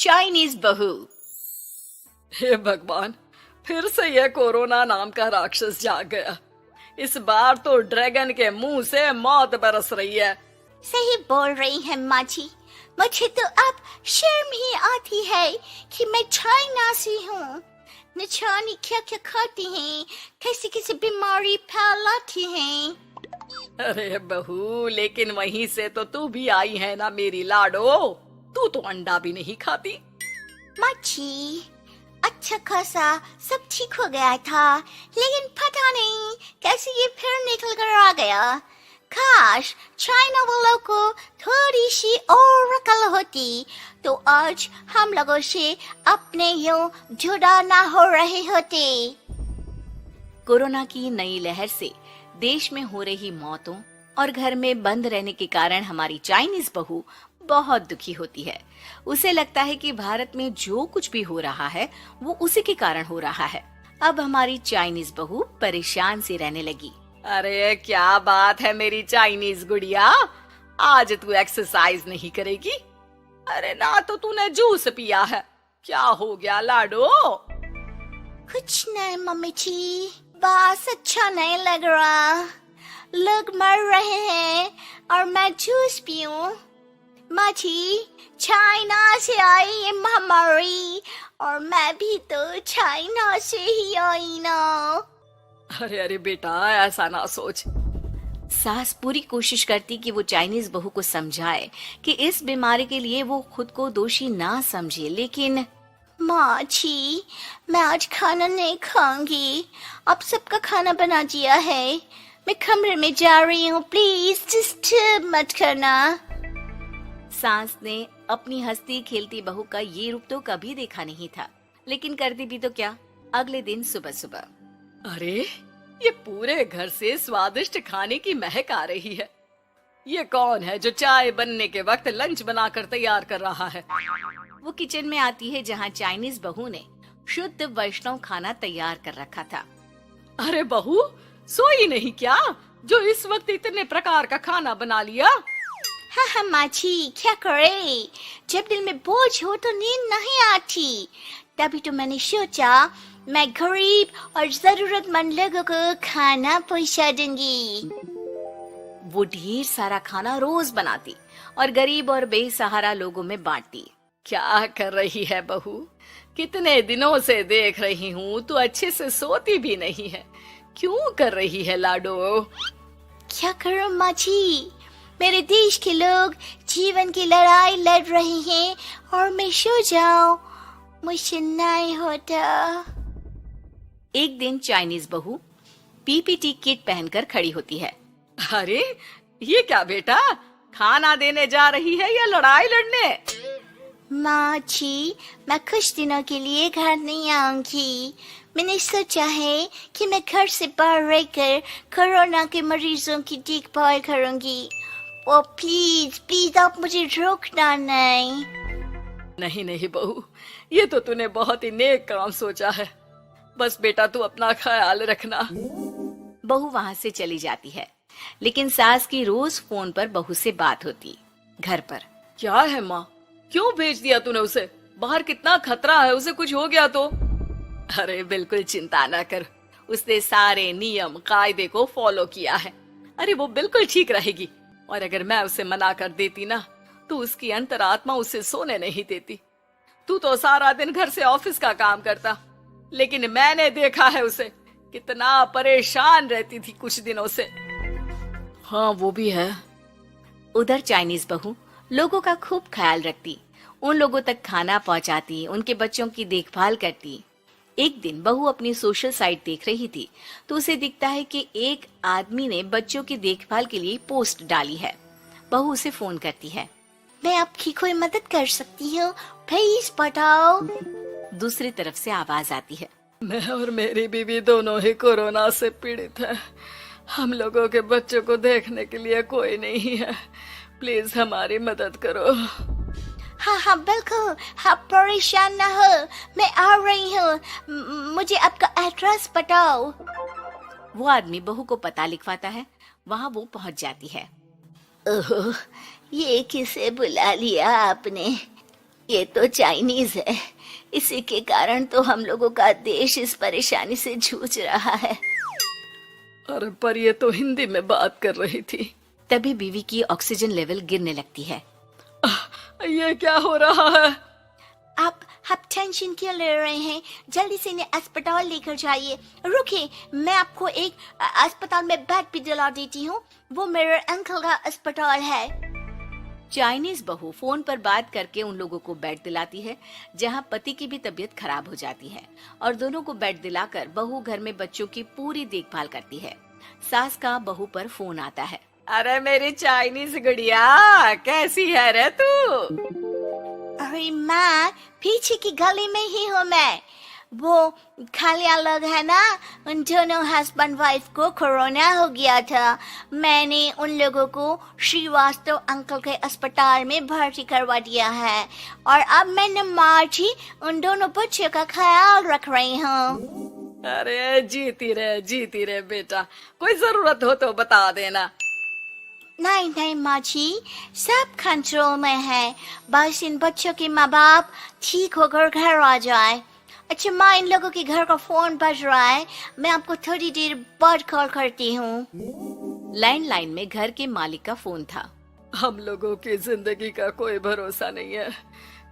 Chinese बहू। हे भगवान, फिर से यह कोरोना नाम का राक्षस जाग गया। इस बार तो ड्रैगन के मुंह से मौत बरस रही है। सही बोल रही है माँ जी। मुझे तो अब शर्म ही आती है कि मैं चाइना से हूँ। न जाने क्या क्या खाती हैं, कैसी कैसी बीमारी फैलाती हैं। अरे बहू, लेकिन वहीं से तो तू भी आई है ना मेरी लाडो। तू तो अंडा भी नहीं खाती। माँ जी, अच्छा खासा सब ठीक हो गया था, लेकिन पता नहीं कैसे ये फिर निकल कर आ गया। काश चाइना वालों को थोड़ी सी और अकल होती तो आज हम लोगों से अपने यूं जुदा ना हो रहे होते। कोरोना की नई लहर से देश में हो रही मौतों और घर में बंद रहने के कारण हमारी चाइनीज बहू बहुत दुखी होती है। उसे लगता है कि भारत में जो कुछ भी हो रहा है वो उसी के कारण हो रहा है। अब हमारी चाइनीज बहू परेशान सी रहने लगी। अरे क्या बात है मेरी चाइनीज गुड़िया, आज तू एक्सरसाइज नहीं करेगी? अरे ना तो तूने जूस पिया है। क्या हो गया लाडो? कुछ नहीं मम्मी जी, बस अच्छा नहीं लग रहा। लोग मर रहे हैं और मैं जूस पीऊं। माँ जी, चाइना से आई ये महामारी और मैं भी तो चाइना से ही आई ना। अरे अरे बेटा, ऐसा ना सोच। सास पूरी कोशिश करती कि वो चाइनीज बहू को समझाए कि इस बीमारी के लिए वो खुद को दोषी ना समझे, लेकिन माँ जी, मैं आज खाना नहीं खाऊंगी। अब सबका खाना बना दिया है। मैं कमरे में जा रही हूँ, प्लीज डिस्टर्ब मत करना। सास ने अपनी हंसती खेलती बहू का ये रूप तो कभी देखा नहीं था, लेकिन करती भी तो क्या। अगले दिन सुबह सुबह, अरे ये पूरे घर से स्वादिष्ट खाने की महक आ रही है। ये कौन है जो चाय बनने के वक्त लंच बनाकर तैयार कर रहा है? वो किचन में आती है जहाँ चाइनीज बहू ने शुद्ध वैष्णव खाना तैयार कर रखा था। अरे बहू, सोई नहीं क्या जो इस वक्त इतने प्रकार का खाना बना लिया? हाँ हाँ माँ जी, क्या करे, जब दिल में बोझ हो तो नींद नहीं आती। तभी तो मैंने सोचा मैं गरीब और जरूरतमंद लोगों को खाना पहुंचा दूंगी। वो ढेर सारा खाना रोज बनाती और गरीब और बेसहारा लोगों में बांटती। क्या कर रही है बहू? कितने दिनों से देख रही हूँ तू अच्छे से सोती भी नहीं है। क्यों कर रही है लाडो? क्या करूं माँ जी, मेरे देश के लोग जीवन की लड़ाई लड़ रहे हैं और मैं सो जाऊं, मुझसे नहीं होता। एक दिन चाइनीज बहू पीपीटी किट पहनकर खड़ी होती है। अरे ये क्या बेटा, खाना देने जा रही है या लड़ाई लड़ने? माँ जी, मैं कुछ दिनों के लिए घर नहीं आऊंगी। मैंने सोचा है कि मैं घर से बाहर रहकर कोरोना के मरीजों की देखभाल करूंगी। ओ प्लीज प्लीज आप मुझे रोकना नहीं। नहीं नहीं बहू, ये तो तूने बहुत ही नेक काम सोचा है। बस बेटा तू अपना ख्याल रखना। बहू वहाँ से चली जाती है, लेकिन सास की रोज फोन पर बहू से बात होती। घर पर क्या है माँ, क्यों भेज दिया तूने उसे? बाहर कितना खतरा है, उसे कुछ हो गया तो? अरे बिल्कुल चिंता ना कर, उसने सारे नियम कायदे को फॉलो किया है। अरे वो बिल्कुल ठीक रहेगी। और अगर मैं उसे मना कर देती ना तो उसकी अंतरात्मा उसे सोने नहीं देती। तू तो सारा दिन घर से ऑफिस का काम करता, लेकिन मैंने देखा है उसे कितना परेशान रहती थी कुछ दिनों से। हाँ वो भी है। उधर चाइनीज बहू लोगों का खूब ख्याल रखती, उन लोगों तक खाना पहुंचाती, उनके बच्चों की देखभाल करती। एक दिन बहू अपनी सोशल साइट देख रही थी तो उसे दिखता है कि एक आदमी ने बच्चों की देखभाल के लिए पोस्ट डाली है। बहू उसे फोन करती है। मैं आपकी कोई मदद कर सकती हूँ, प्लीज बताओ। दूसरी तरफ से आवाज आती है। मैं और मेरी बीवी दोनों ही कोरोना से पीड़ित हैं। हम लोगों के बच्चों को देखने के लिए कोई नहीं है। प्लीज हमारी मदद करो। हाँ हाँ बिल्कुल, आप परेशान ना हो, मैं आ रही हूँ। मुझे आपका एड्रेस बताओ। वो आदमी बहू को पता लिखवाता है। वहाँ वो पहुँच जाती है। ओह, ये किसे बुला लिया आपने? ये तो चाइनीज है, इसी के कारण तो हम लोगों का देश इस परेशानी से जूझ रहा है। अरे पर ये तो हिंदी में बात कर रही थी। तभी बीवी की ऑक्सीजन लेवल गिरने लगती है। ये क्या हो रहा है? आप टेंशन क्यों ले रहे हैं? जल्दी से इन्हें अस्पताल लेकर जाइए। रुकिए, मैं आपको एक अस्पताल में बेड भी दिला देती हूँ। वो मेरे अंकल का अस्पताल है। चाइनीज बहू फोन पर बात करके उन लोगों को बेड दिलाती है, जहाँ पति की भी तबीयत खराब हो जाती है और दोनों को बेड दिलाकर बहू घर में बच्चों की पूरी देखभाल करती है। सास का बहू पर फोन आता है। अरे मेरी चाइनीज गुड़िया, कैसी है रे तू? अरे माँ, पीछे की गली में ही हूँ मैं। वो खालिया लोग है ना, उन दोनों हस्बैंड वाइफ को कोरोना हो गया था। मैंने उन लोगों को श्रीवास्तव अंकल के अस्पताल में भर्ती करवा दिया है और अब मैं नमाज ही उन दोनों बच्चों का ख्याल रख रही हूँ। अरे जीती रे बेटा, कोई जरूरत हो तो बता देना। नहीं नहीं माँ जी, सब कंट्रोल में है। बस इन बच्चों के माँ बाप ठीक होकर घर आ जाए। अच्छा माँ, इन लोगों के घर का फोन बज रहा है, मैं आपको थोड़ी देर बाद कॉल करती हूँ। लैंडलाइन में घर के मालिक का फोन था। हम लोगों की जिंदगी का कोई भरोसा नहीं है।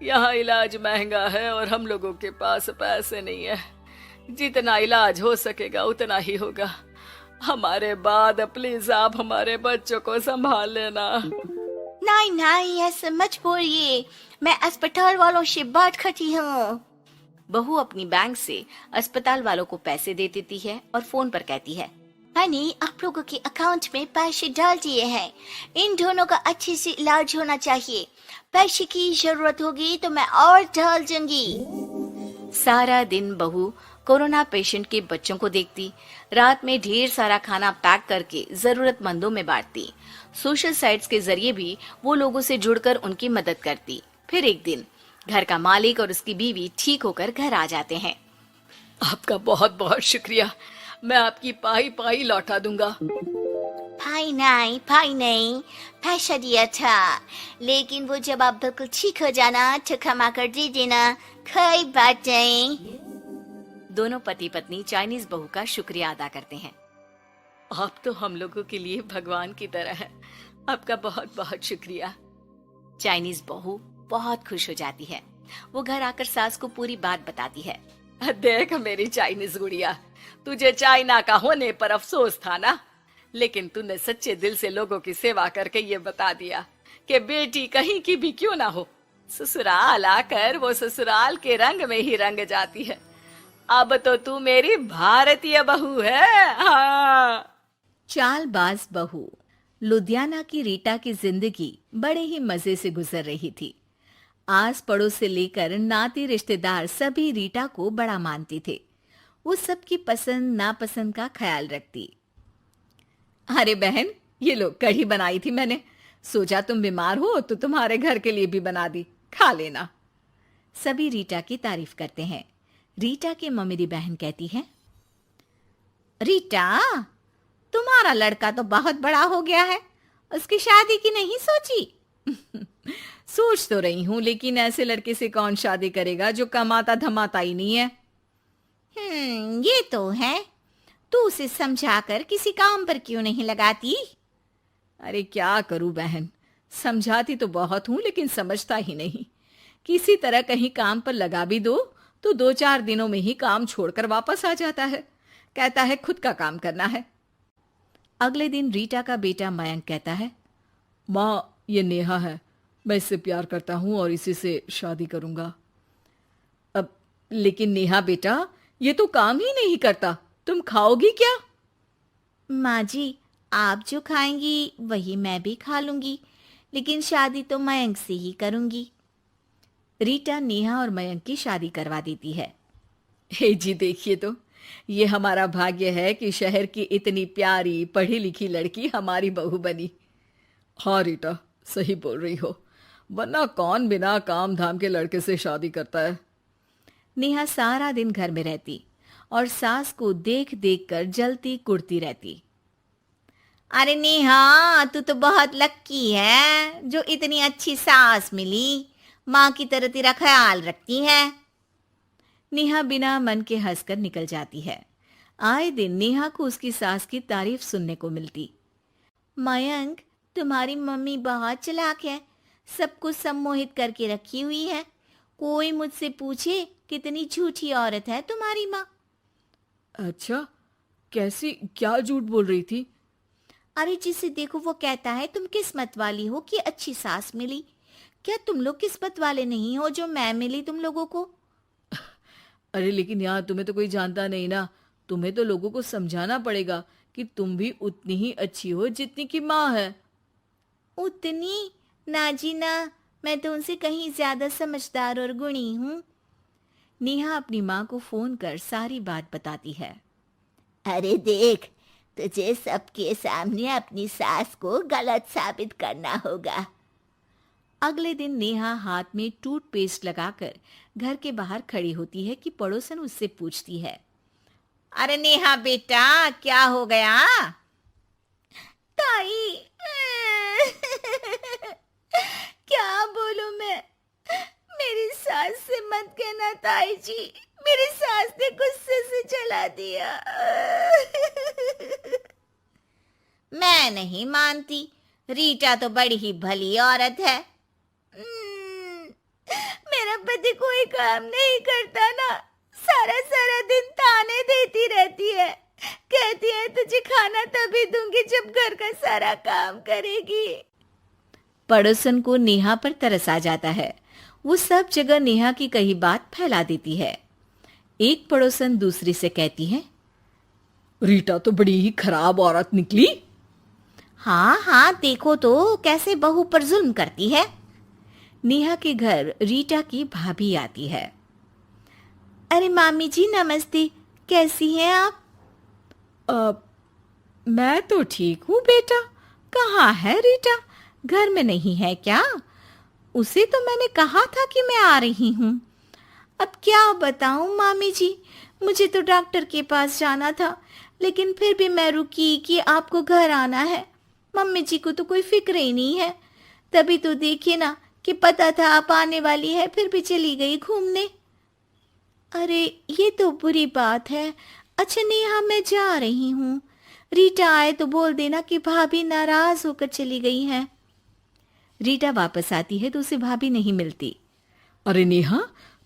यहाँ इलाज महंगा है और हम लोगों के पास पैसे नहीं है। जितना इलाज हो सकेगा उतना ही होगा। हमारे बाद प्लीज आप हमारे बच्चों को संभाल लेना। नहीं नहीं, ऐसे मत बोलिए, मैं अस्पताल वालों से बात करती हूँ। बहू अपनी बैंक से अस्पताल वालों को पैसे दे देती है और फोन पर कहती है, मैंने आप लोगों के अकाउंट में पैसे डाल दिए हैं। इन दोनों का अच्छे से इलाज होना चाहिए। पैसे की जरूरत होगी तो मैं और डाल दूंगी। सारा दिन बहू कोरोना पेशेंट के बच्चों को देखती, रात में ढेर सारा खाना पैक करके जरूरतमंदों में बांटती। सोशल साइट्स के जरिए भी वो लोगों से जुड़कर उनकी मदद करती। फिर एक दिन घर का मालिक और उसकी बीवी ठीक होकर घर आ जाते हैं। आपका बहुत बहुत शुक्रिया, मैं आपकी पाई पाई लौटा दूंगा। भाई नहीं, पैसा दिया था, लेकिन वो जब आप बिल्कुल ठीक हो जाना तो क्षमा कर दे देना, कोई बात नहीं। दोनों पति पत्नी चाइनीज बहू का शुक्रिया अदा करते हैं। आप तो हम लोगों के लिए भगवान की तरह है, आपका बहुत बहुत शुक्रिया। चाइनीज बहू बहुत खुश हो जाती है। वो घर आकर सास को पूरी बात बताती है। देख मेरी चाइनीज गुड़िया, तुझे चाइना का होने पर अफसोस था ना, लेकिन तूने सच्चे दिल से लोगों की सेवा करके ये बता दिया कि बेटी कहीं की भी क्यों ना हो, ससुराल आकर वो ससुराल के रंग में ही रंग जाती है। अब तो तू मेरी भारतीय बहू है। हाँ। चालबाज बहू। लुधियाना की रीटा की जिंदगी बड़े ही मजे से गुजर रही थी। आस पड़ोस से लेकर नाती रिश्तेदार सभी रीटा को बड़ा मानते थे। वो सबकी पसंद नापसंद का ख्याल रखती। अरे बहन, ये लो कढ़ी बनाई थी मैंने, सोचा तुम बीमार हो तो तुम्हारे घर के लिए भी बना दी, खा लेना। सभी रीटा की तारीफ करते हैं। रीटा की ममेरी बहन कहती है, रीटा तुम्हारा लड़का तो बहुत बड़ा हो गया है, उसकी शादी की नहीं सोची? सोच तो रही हूं, लेकिन ऐसे लड़के से कौन शादी करेगा जो कमाता धमाता ही नहीं है। ये तो है, तू उसे समझाकर किसी काम पर क्यों नहीं लगाती? अरे क्या करूं बहन, समझाती तो बहुत हूं लेकिन समझता ही नहीं। किसी तरह कहीं काम पर लगा भी दो तो 2-4 दिनों में ही काम छोड़कर वापस आ जाता है, कहता है खुद का काम करना है। अगले दिन रीटा का बेटा मयंक कहता है, माँ ये नेहा है, मैं इससे प्यार करता हूं और इसी से शादी करूंगा। अब लेकिन नेहा बेटा, ये तो काम ही नहीं करता, तुम खाओगी क्या? माँ जी, आप जो खाएंगी वही मैं भी खा लूंगी, लेकिन शादी तो मयंक से ही करूंगी। रीटा नेहा और मयंक की शादी करवा देती है। हे जी देखिए तो, ये हमारा भाग्य है कि शहर की इतनी प्यारी पढ़ी लिखी लड़की हमारी बहू बनी। हाँ रीटा, सही बोल रही हो, वरना कौन बिना काम धाम के लड़के से शादी करता है। नेहा सारा दिन घर में रहती और सास को देख देख कर जलती कुड़ती रहती। अरे नेहा, तू तो बहुत लक्की है जो इतनी अच्छी सास मिली। माँ की तरह तेरा ख्याल रखती हैं। नेहा बिना मन के हंसकर निकल जाती है। आए दिन नेहा को उसकी सास की तारीफ सुनने को मिलती। मयंक, तुम्हारी मम्मी बहुत चालाक है, सबको सम्मोहित करके रखी हुई है। कोई मुझसे पूछे कितनी झूठी औरत है तुम्हारी माँ। अच्छा, कैसी, क्या झूठ बोल रही थी? अरे जिसे देखो वो कहता है तुम किस्मत वाली हो कि अच्छी सास मिली। क्या तुम लोग किस्मत वाले नहीं हो जो मैं मिली तुम लोगों को? अरे लेकिन यार, तुम्हें तो कोई जानता नहीं ना। तुम्हें तो लोगों को समझाना पड़ेगा कि तुम भी उतनी ही अच्छी हो जितनी की माँ है। उतनी? ना जी ना, मैं तो उनसे कहीं ज्यादा समझदार और गुणी हूँ। नेहा अपनी माँ को फोन कर सारी बात बताती है। अरे देख, तुझे सबके सामने अपनी सास को गलत साबित करना होगा। अगले दिन नेहा हाथ में टूथपेस्ट लगाकर घर के बाहर खड़ी होती है कि पड़ोसन उससे पूछती है, अरे नेहा बेटा, क्या हो गया? ताई, क्या बोलूं मैं? मेरी सास से मत कहना ताई जी, मेरी सास ने गुस्से से जला दिया। मैं नहीं मानती, रीटा तो बड़ी ही भली औरत है। मेरा पति कोई काम नहीं करता ना, सारा सारा दिन ताने देती रहती है, कहती है तुझे खाना तभी दूंगी जब घर का सारा काम करेगी। पड़ोसन को नेहा पर तरस आ जाता है। वो सब जगह नेहा की कही बात फैला देती है। एक पड़ोसन दूसरी से कहती है, रीटा तो बड़ी ही खराब औरत निकली। हाँ हाँ, देखो तो कैसे बहू पर जुल्म करती है। नेहा के घर रीटा की भाभी आती है। अरे मामी जी नमस्ते, कैसी हैं आप? मैं तो ठीक हूँ बेटा। कहाँ है रीटा? घर में नहीं है क्या? उसे तो मैंने कहा था कि मैं आ रही हूँ। अब क्या बताऊँ मामी जी, मुझे तो डॉक्टर के पास जाना था, लेकिन फिर भी मैं रुकी कि आपको घर आना है। मम्मी जी को तो कोई फिक्र ही नहीं है। तभी तो देखिए ना कि पता था आप आने वाली है, फिर भी चली गई घूमने। अरे ये तो बुरी बात है। अच्छा नेहा, मैं जा रही हूँ। रीटा आए तो बोल देना कि भाभी नाराज होकर चली गई हैं। रीटा वापस आती है तो उसे भाभी नहीं मिलती। अरे नेहा,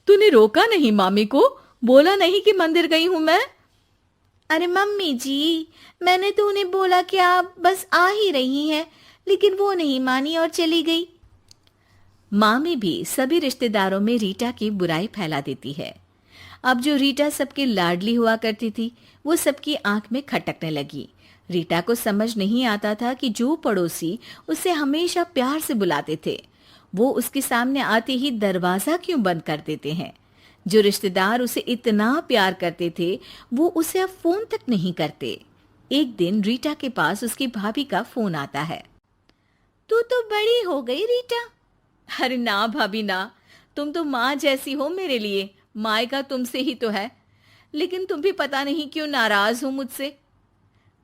तूने रोका नहीं मामी को? बोला नहीं कि मंदिर गई हूं मैं? अरे मम्मी जी, मैंने तो उन्हें बोला कि आप बस आ ही रही हैं, लेकिन वो नहीं मानी और चली गई। मामी भी सभी रिश्तेदारों में रीटा की बुराई फैला देती है। अब जो रीटा सबकी लाडली हुआ करती थी, वो सबकी आंख में खटकने लगी। रीटा को समझ नहीं आता था कि जो पड़ोसी उसे हमेशा प्यार से बुलाते थे, वो उसके सामने आते ही दरवाजा क्यों बंद कर देते हैं। जो रिश्तेदार उसे इतना प्यार करते थे, वो उसे अब फोन तक नहीं करते। एक दिन रीटा के पास उसकी भाभी का फोन आता है। तू तो बड़ी हो गई रीटा। अरे ना भाभी ना, तुम तो माँ जैसी हो मेरे लिए। मायका तुमसे ही तो है, लेकिन तुम भी पता नहीं क्यों नाराज हो मुझसे।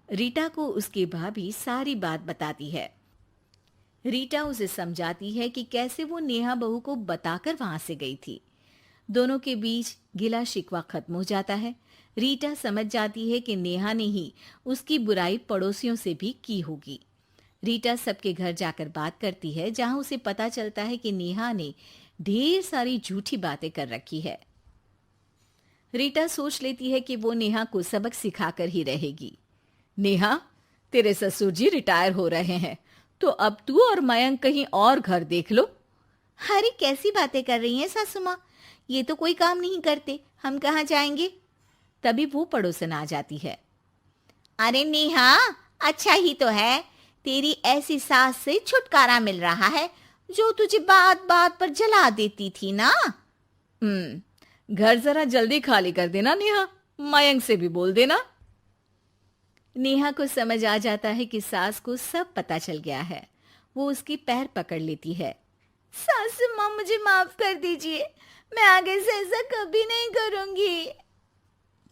रीटा को उसकी भाभी सारी बात बताती है। रीटा उसे समझाती है कि कैसे वो नेहा बहू को बताकर वहां से गई थी। दोनों के बीच गिला शिकवा खत्म हो जाता है। रीटा समझ जाती है कि नेहा ने ही उसकी बुराई पड़ोसियों से भी की होगी। रीटा सबके घर जाकर बात करती है, जहां उसे पता चलता है कि नेहा ने ढेर सारी झूठी बातें कर रखी है। रीटा सोच लेती है कि वो नेहा को सबक सिखाकर ही रहेगी। नेहा, तेरे ससुर जी रिटायर हो रहे हैं, तो अब तू और मयंक कहीं और घर देख लो। अरे कैसी बातें कर रही हैं सासू माँ, ये तो कोई काम नहीं करते, हम कहाँ जाएंगे? तभी वो पड़ोसन आ जाती है। अरे नेहा, अच्छा ही तो है, तेरी ऐसी सास से छुटकारा मिल रहा है जो तुझे बात बात पर जला देती थी ना। घर जरा जल्दी खाली कर देना नेहा, मयंक से भी बोल देना। नेहा को समझ आ जाता है कि सास को सब पता चल गया है। वो उसकी पैर पकड़ लेती है। सासू माँ, मुझे माफ कर दीजिए, मैं आगे से ऐसा कभी नहीं करूंगी।